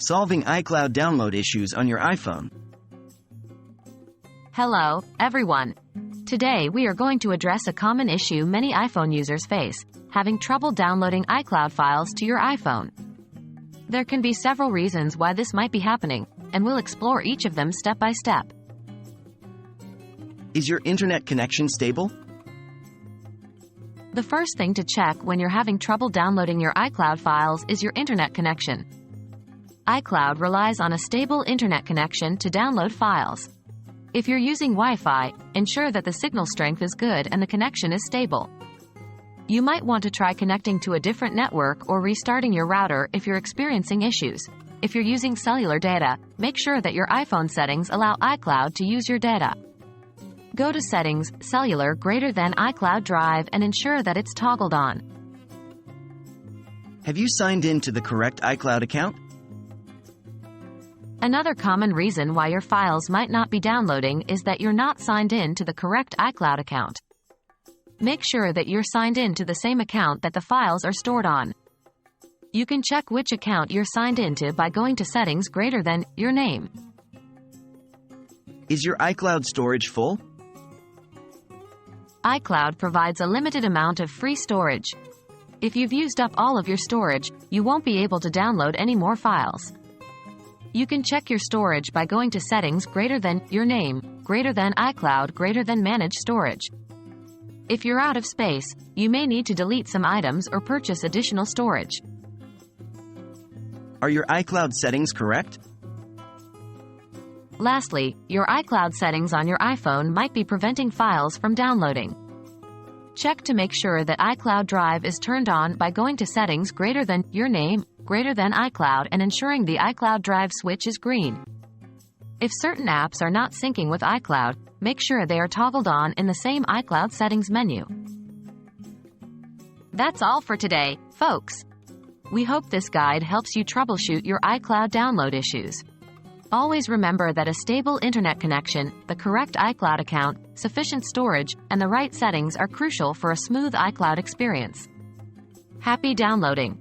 Solving iCloud download issues on your iPhone. Hello, everyone. Today we are going to address a common issue many iPhone users face, having trouble downloading iCloud files to your iPhone. There can be several reasons why this might be happening, and we'll explore each of them step by step. Is your internet connection stable? The first thing to check when you're having trouble downloading your iCloud files is your internet connection. iCloud relies on a stable internet connection to download files. If you're using Wi-Fi, ensure that the signal strength is good and the connection is stable. You might want to try connecting to a different network or restarting your router if you're experiencing issues. If you're using cellular data, make sure that your iPhone settings allow iCloud to use your data. Go to Settings, Cellular greater than iCloud Drive and ensure that it's toggled on. Have you signed in to the correct iCloud account? Another common reason why your files might not be downloading is that you're not signed in to the correct iCloud account. Make sure that you're signed in to the same account that the files are stored on. You can check which account you're signed into by going to Settings greater than your name. Is your iCloud storage full? iCloud provides a limited amount of free storage. If you've used up all of your storage, you won't be able to download any more files. You can check your storage by going to Settings greater than your name, greater than iCloud greater than Manage Storage. If you're out of space, you may need to delete some items or purchase additional storage. Are your iCloud settings correct? Lastly, your iCloud settings on your iPhone might be preventing files from downloading. Check to make sure that iCloud Drive is turned on by going to Settings greater than your name, greater than iCloud and ensuring the iCloud Drive switch is green. If certain apps are not syncing with iCloud, make sure they are toggled on in the same iCloud settings menu. That's all for today, folks. We hope this guide helps you troubleshoot your iCloud download issues. Always remember that a stable internet connection, the correct iCloud account, sufficient storage, and the right settings are crucial for a smooth iCloud experience. Happy downloading!